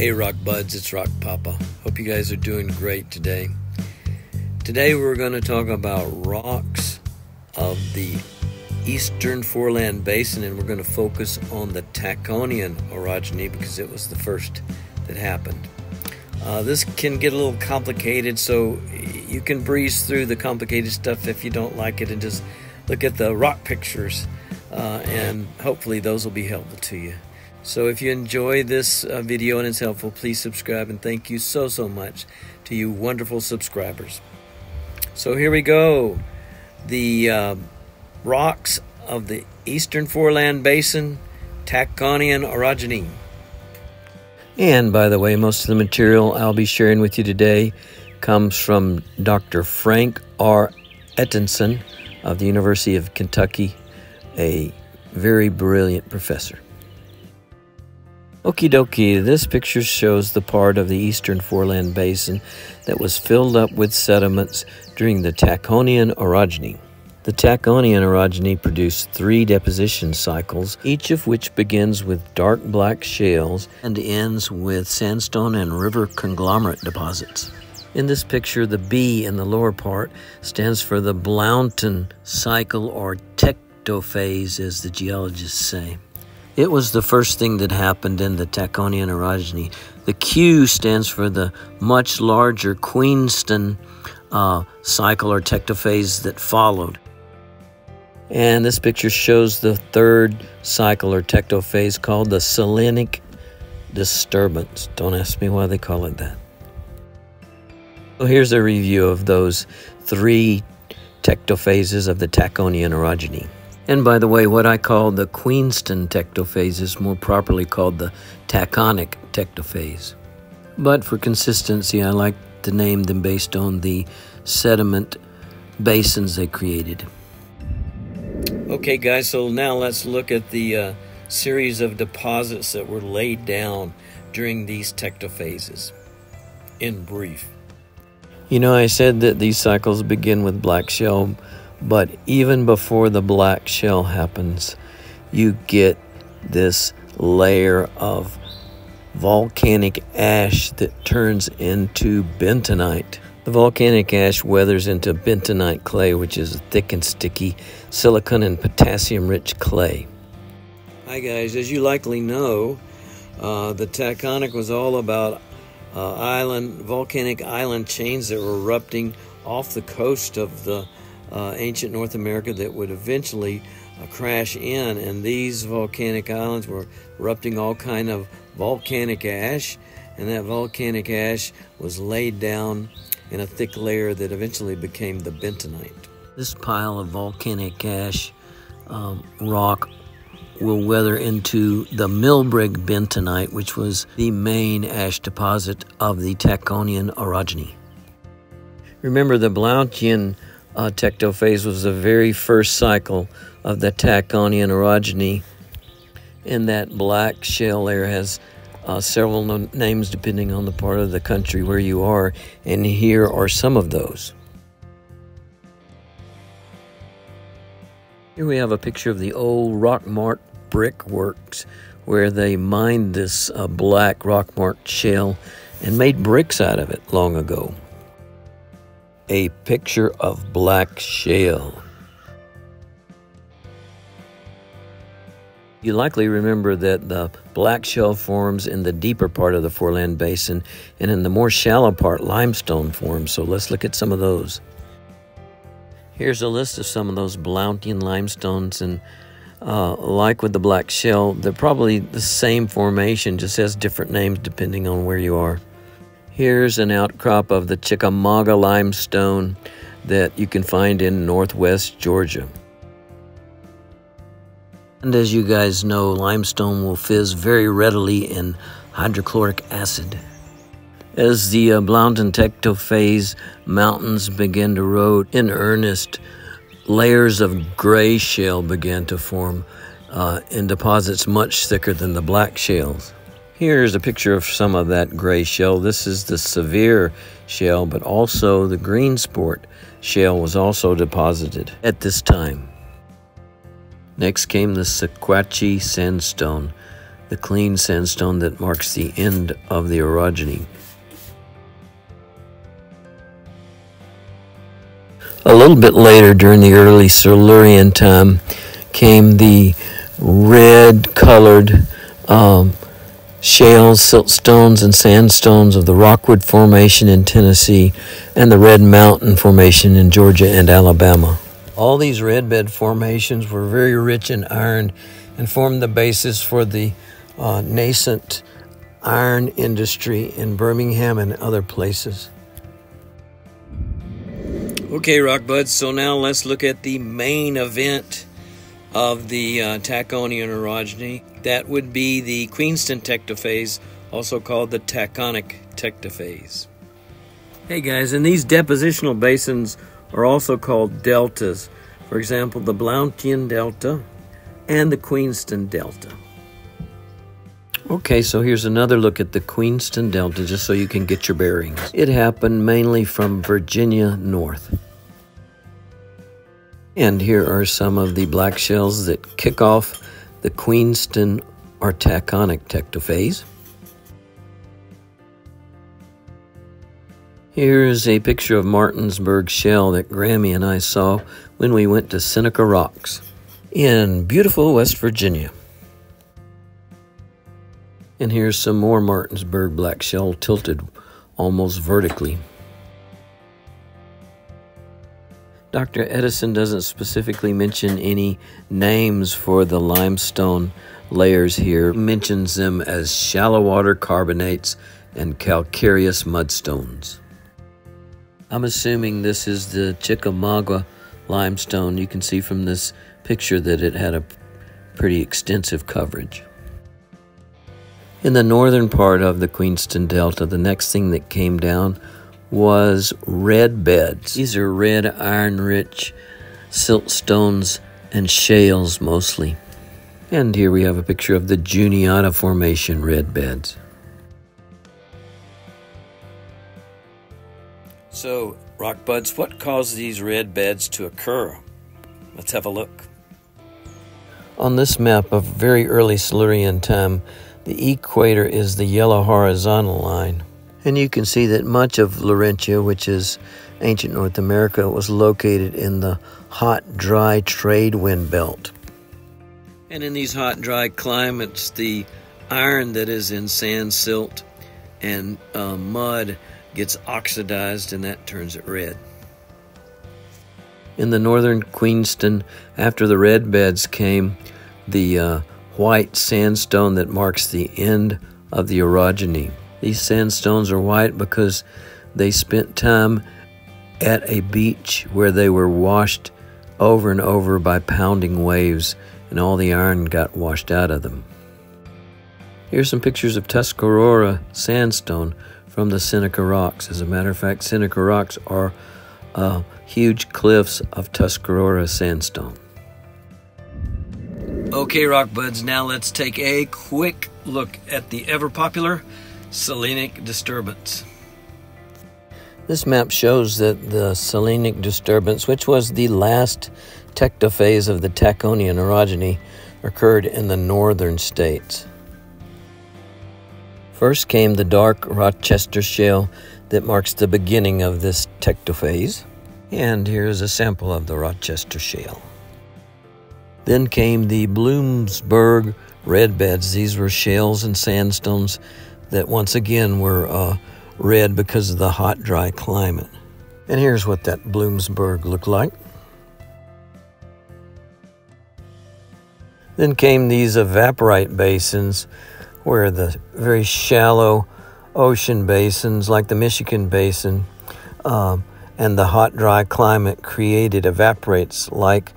Hey Rock Buds, it's Rock Papa. Hope you guys are doing great today. Today we're going to talk about rocks of the Eastern Foreland Basin, and we're going to focus on the Taconian orogeny because it was the first that happened. This can get a little complicated, so you can breeze through the complicated stuff if you don't like it and just look at the rock pictures, and hopefully those will be helpful to you. So if you enjoy this video and it's helpful, please subscribe, and thank you so much to you wonderful subscribers. So here we go. The rocks of the Eastern Foreland Basin, Taconian orogeny. And by the way, most of the material I'll be sharing with you today comes from Dr. Frank R. Ettinson of the University of Kentucky, a very brilliant professor. Okie dokie, this picture shows the part of the Eastern Foreland Basin that was filled up with sediments during the Taconian orogeny. The Taconian orogeny produced 3 deposition cycles, each of which begins with dark black shales and ends with sandstone and river conglomerate deposits. In this picture, the B in the lower part stands for the Blounton cycle, or tectophase, as the geologists say. It was the first thing that happened in the Taconian orogeny. The Q stands for the much larger Queenston cycle or tectophase that followed. And this picture shows the 3rd cycle or tectophase called the Selenic disturbance. Don't ask me why they call it that. So here's a review of those 3 tectophases of the Taconian orogeny. And by the way, what I call the Queenston tectophase is more properly called the Taconic tectophase. But for consistency, I like to name them based on the sediment basins they created. Okay guys, so now let's look at the series of deposits that were laid down during these tectophases in brief. You know, I said that these cycles begin with black shell, but even before the black shell happens, you get this layer of volcanic ash that turns into bentonite. The volcanic ash weathers into bentonite clay, which is a thick and sticky silicon and potassium-rich clay. Hi guys, as you likely know, the Taconic was all about volcanic island chains that were erupting off the coast of the ancient North America that would eventually crash in, and these volcanic islands were erupting all kind of volcanic ash, and that volcanic ash was laid down in a thick layer that eventually became the bentonite. This pile of volcanic ash rock will weather into the Milbrig bentonite, which was the main ash deposit of the Taconian orogeny. Remember, the Blountonian tectophase was the very first cycle of the Taconian orogeny, and that black shell layer has several names depending on the part of the country where you are, and here are some of those. Here we have a picture of the old Rockmart brickworks where they mined this black Rockmart shell and made bricks out of it long ago. A picture of black shale. You likely remember that the black shell forms in the deeper part of the Foreland Basin, and in the more shallow part, limestone forms. So let's look at some of those. Here's a list of some of those Blountonian limestones, and like with the black shell, they're probably the same formation, just has different names depending on where you are. Here's an outcrop of the Chickamauga limestone that you can find in northwest Georgia. And as you guys know, limestone will fizz very readily in hydrochloric acid. As the Blounton tectophase mountains began to erode in earnest, layers of gray shale began to form in deposits much thicker than the black shales. Here's a picture of some of that gray shale. This is the Sevier shale, but also the Greensport shale was also deposited at this time. Next came the Sequatchie sandstone. the clean sandstone that marks the end of the orogeny. A little bit later, during the early Silurian time, came the red-colored shales, siltstones, and sandstones of the Rockwood Formation in Tennessee and the Red Mountain Formation in Georgia and Alabama. All these red bed formations were very rich in iron and formed the basis for the nascent iron industry in Birmingham and other places. Okay, rock buds, so now let's look at the main event of the Taconian orogeny. That would be the Queenston tectophase, also called the Taconic tectophase. Hey guys, and these depositional basins are also called deltas. For example, the Blountian Delta and the Queenston Delta. Okay, so here's another look at the Queenston Delta, just so you can get your bearings. It happened mainly from Virginia north. And here are some of the black shells that kick off the Queenston or Taconic tectophase. Here's a picture of Martinsburg shell that Grammy and I saw when we went to Seneca Rocks in beautiful West Virginia. And here's some more Martinsburg black shell tilted almost vertically. Dr. Edison doesn't specifically mention any names for the limestone layers here. He mentions them as shallow water carbonates and calcareous mudstones. I'm assuming this is the Chickamauga limestone. You can see from this picture that it had a pretty extensive coverage. In the northern part of the Queenston Delta, the next thing that came down was red beds. These are red iron-rich siltstones and shales mostly. And here we have a picture of the Juniata Formation red beds. So, rock buds, what caused these red beds to occur? Let's have a look. On this map of very early Silurian time, the equator is the yellow horizontal line. And you can see that much of Laurentia, which is ancient North America, was located in the hot, dry trade wind belt. And in these hot, dry climates, the iron that is in sand, silt, and mud gets oxidized, and that turns it red. In the northern Queenston, after the red beds came the white sandstone that marks the end of the orogeny. These sandstones are white because they spent time at a beach where they were washed over and over by pounding waves, and all the iron got washed out of them. Here's some pictures of Tuscarora sandstone from the Seneca Rocks. As a matter of fact, Seneca Rocks are huge cliffs of Tuscarora sandstone. Okay, rock buds, now let's take a quick look at the ever-popular Selenic disturbance. This map shows that the Selenic disturbance, which was the last tectophase of the Taconian orogeny, occurred in the northern states. First came the dark Rochester shale that marks the beginning of this tectophase. And here's a sample of the Rochester shale. Then came the Bloomsburg red beds. These were shales and sandstones that once again were red because of the hot, dry climate. And here's what that Bloomsburg looked like. Then came these evaporite basins, where the very shallow ocean basins like the Michigan Basin and the hot, dry climate created evaporates like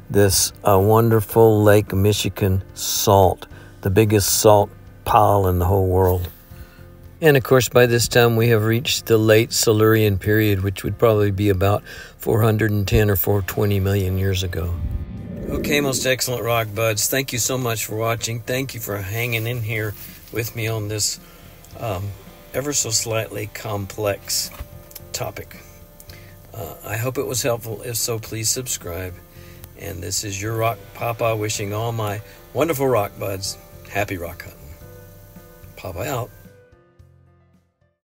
this wonderful Lake Michigan salt, the biggest salt pile in the whole world. And of course, by this time we have reached the late Silurian period, which would probably be about 410 or 420 million years ago. Okay, most excellent rock buds, thank you so much for watching. Thank you for hanging in here with me on this ever so slightly complex topic. I hope it was helpful. If so, please subscribe. And this is your Rock Papa wishing all my wonderful rock buds happy rock hunting. pop out.